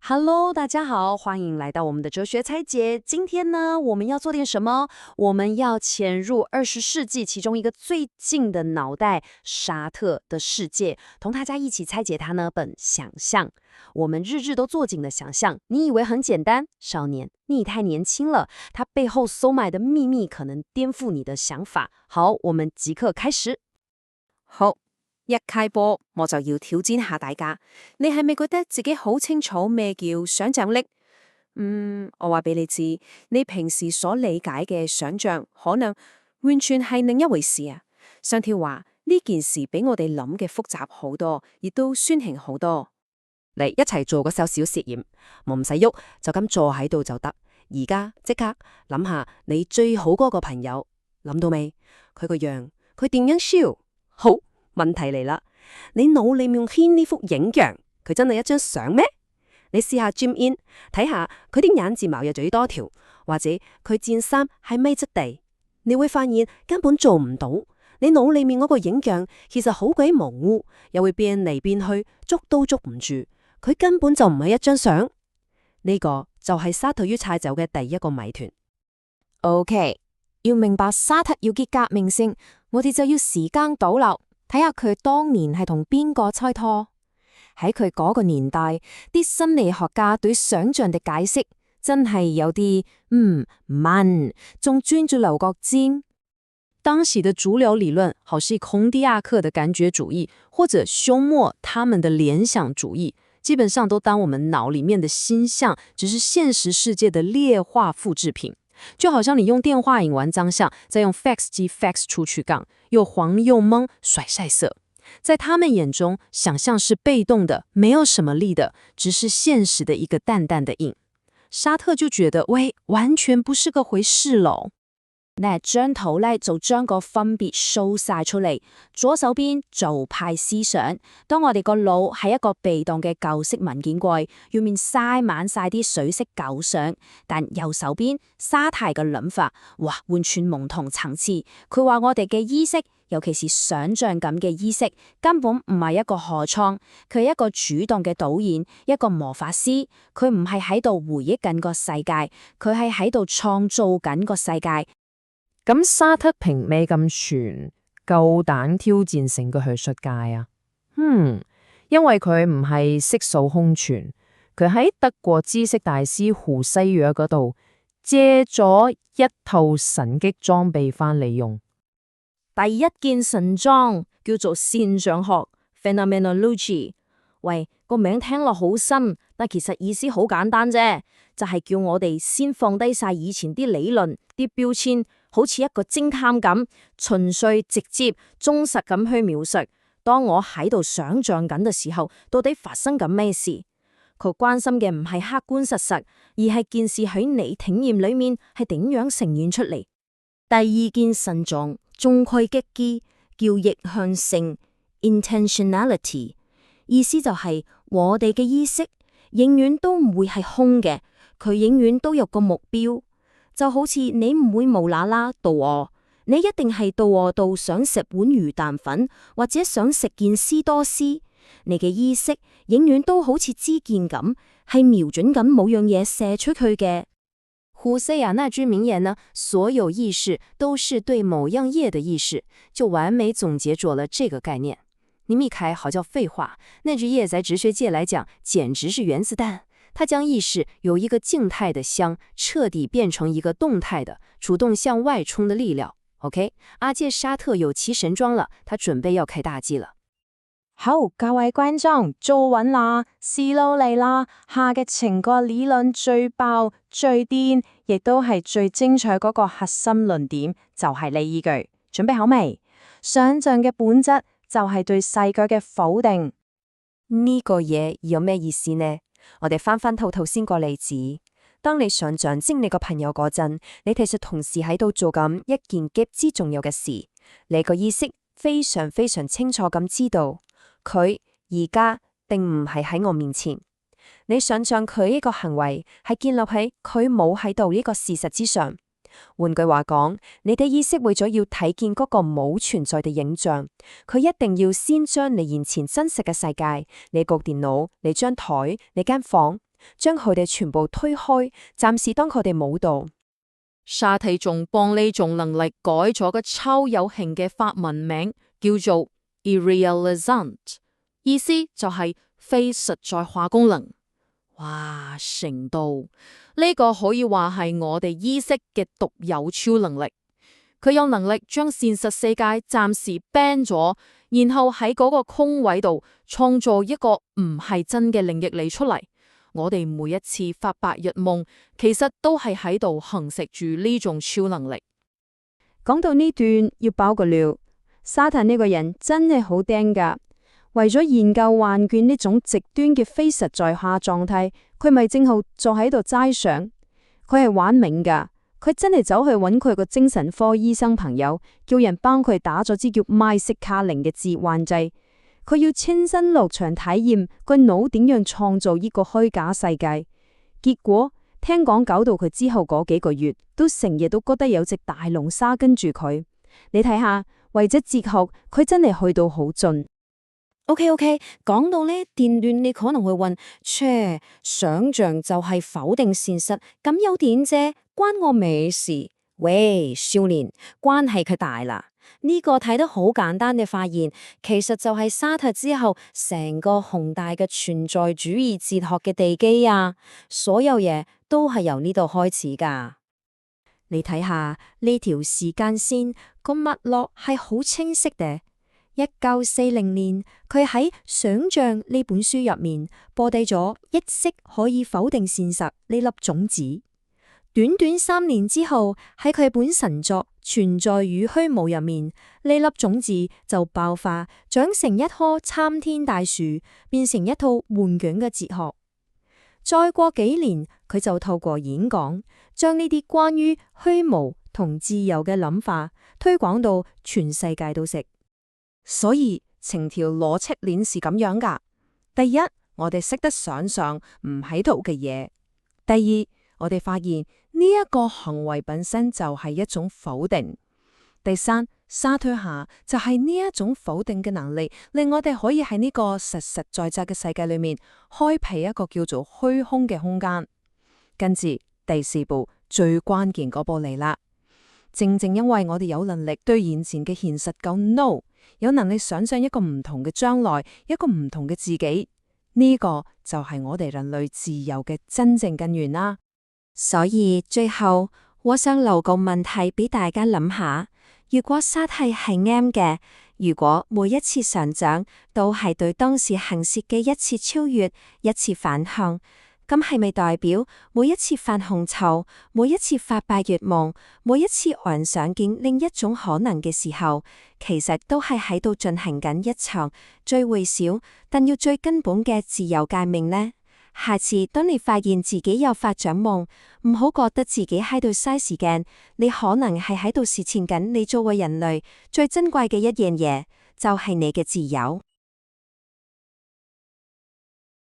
Hello，大家好，欢迎来到我们的哲学拆解。今天呢，我们要做点什么？我们要潜入20世纪其中一个最近的脑袋——沙特的世界，同大家一起拆解他那本想象。我们日日都做紧的想象，你以为很简单？少年，你太年轻了，它背后收埋的秘密可能颠覆你的想法。好，我們即刻開始。好，一開波我就要挑戰下大家，你係咪覺得自己好清楚咩叫想像力？我話俾你知，你平時所理解嘅想像，可能完全係另一回事啊。上條話呢件事比我哋諗嘅複雜好多，亦都酸氣好多。嚟一齊做個小小實驗，我唔使喐，就咁坐喺度就得。而家即刻諗下你最好嗰個朋友，諗到未？佢個樣，佢點樣笑？好，問題嚟啦，你腦裏面牽呢幅影像，佢真係一張相咩？你試下 zoom in 睇下佢啲眼睫毛有幾多條，或者佢件衫係咪質地，你會發現根本做唔到。你腦裏面嗰個影像其實好鬼模糊，又會變嚟變去，捉都捉唔住。佢根本就唔係一張相，呢個就係沙特於踩走嘅第一個謎團。OK， 要明白沙特要結革命性，我哋就要時間倒流，睇下佢當年係同邊個猜拖。喺佢嗰個年代，啲心理學家對想像的解釋真係有啲慢，仲鑽住牛角尖。當時的主流理論好似孔蒂亞克的感覺主義，或者休謨他們的聯想主義，基本上都當我們腦裡面的心象只是現實世界的劣化複製品，就好像你用電話影完張相，再用 fax 機 fax 出去槓，又黃又蒙，甩曬色。在他們眼中，想象是被動的，沒有什麼力的，只是現實的一個淡淡的影。沙特就覺得，喂，完全不是個回事咯。呢張圖呢就將個分別 show 晒出嚟，左手邊做派思想，當我哋個腦係一個被動嘅舊式文件櫃，入面塞滿晒啲水色舊相，但右手邊沙太嘅諗法，哇，完全唔同層次。佢話我哋嘅意識，尤其是想像感嘅意識，根本唔係一個貨倉，佢係一個主動嘅導演，一個魔法師，佢唔係喺度回憶緊個世界，佢係喺度創造緊個世界。咁沙特憑咩咁全夠膽挑戰成個學術界啊？因為佢唔係色素空傳，佢喺德國知識大師胡西約嗰度借咗一套神擊裝備翻嚟用。第一件神裝叫做現象學 （Phenomenology）。喂，個名聽落好深，但其實意思好簡單啫，就係叫我哋先放低晒以前啲理論、啲標籤，好似一個偵探咁，純粹、直接、忠實咁去描述。當我喺度想像緊嘅時候，到底發生緊咩事？佢關心嘅唔係客觀事實，而係件事喺你體驗裏面係點樣呈現出嚟。第二件神狀中規擊擊，叫逆向性 （intentionality）。意思就係我哋嘅意識永遠都唔會係空嘅，佢永遠都有個目標。就好似你唔會無啦啦肚餓，你一定係肚餓到想食碗魚蛋粉，或者想食件絲多絲。你嘅意識永遠都好似支箭咁，係瞄準緊某樣嘢射出去嘅。胡塞亞那句名言呢，所有意識都是對某樣業的意識，就完美總結咗了這個概念。你密開好叫廢話，那隻葉在哲學界來講簡直是原子彈，它將意識由一個靜態的箱徹底變成一個動態的主動向外衝的力量。OK， 阿界沙特有其神裝了，他準備要開大機了。好，各位觀眾做穩啦，思路嚟啦，下嘅情個理論最爆最癲，亦都係最精彩嗰個核心論點，就係你依句，準備好未？想像嘅本質就係對世界嘅否定。呢個嘢有咩意思呢？我哋翻套先個例子。當你想象精你個朋友嗰陣，你其實同時喺度做緊一件極之重要嘅事。你個意識非常非常清楚咁知道，佢而家並唔係喺我面前。你想象佢呢個行為係建立喺佢冇喺度呢個事實之上。換句話講，你嘅意識為咗要睇見嗰個冇存在嘅影像，佢一定要先將你眼前真實嘅世界，你部電腦、你張台、你間房將佢哋全部推開，暫時當佢哋冇到。沙提仲幫呢種能力改咗個超有型嘅法文名，叫做 irrealisant， 意思就係非實在化功能。哇，成到呢個可以話係我哋意識嘅獨有超能力。佢有能力將現實世界暫時 ban 咗，然後喺嗰個空位度創造一個唔係真嘅領域嚟出嚟。我哋每一次發白日夢，其實都係喺度行使住呢種超能力。講到呢段要爆個料，沙特呢個人真係好癲㗎。為咗研究幻覺呢種極端嘅非實在化狀態，佢咪正好坐喺度齋想。佢係玩命㗎，佢真係走去揾佢個精神科醫生朋友，叫人幫佢打咗支叫麥色卡靈嘅致幻劑。佢要親身落場體驗個腦點樣創造呢個虛假世界。結果聽講搞到佢之後嗰幾個月，都成日都覺得有隻大龍鯊跟住佢。你睇下，為咗哲學，佢真係去到好盡。OK， 講到呢段段，你可能會問：切，想象就係否定現實，咁有點啫，關我咩事？喂，少年，關係佢大啦。呢個睇得好簡單嘅發現，其實就係沙特之後成個宏大嘅存在主義哲學嘅地基啊！所有嘢都係由呢度開始噶。你睇下呢條時間線，個脈絡係好清晰嘅。1940年，佢喺《想象》呢本書入面播低咗一息可以否定現實呢粒種子。短短3年之後，喺佢本神作《存在與虛無》入面，呢粒種子就爆發，長成一棵參天大樹，變成一套換卷嘅哲學。再過幾年，佢就透過演講，將呢啲關於虛無同自由嘅諗法推廣到全世界都識。所以成條邏輯鏈是咁樣噶。第一，我哋識得想象唔喺度嘅嘢；第二，我哋發現呢一個行為本身就係一種否定；第三，沙推下就係呢一種否定嘅能力，令我哋可以喺呢個實實在在嘅世界裏面開闢一個叫做虛空嘅空間。跟住第4步最關鍵嗰步嚟啦。正正因為我哋有能力對眼前嘅現實夠 no， 有能力想象一個唔同嘅將來，一個唔同嘅自己，呢個就係我哋人類自由嘅真正根源啦。所以最後，我想留個問題俾大家諗下：如果沙提係啱嘅，如果每一次成長都係對當時行事嘅一次超越、一次反向，咁係咪代表每一次犯紅潮、每一次發白日夢、每一次幻想見另一種可能嘅時候，其實都係喺度進行緊一場最微小但要最根本嘅自由革命呢？下次當你發現自己有發展夢，唔好覺得自己喺度嘥時間，你可能係喺度實踐緊你作為人類最珍貴嘅一樣嘢，就係你嘅自由。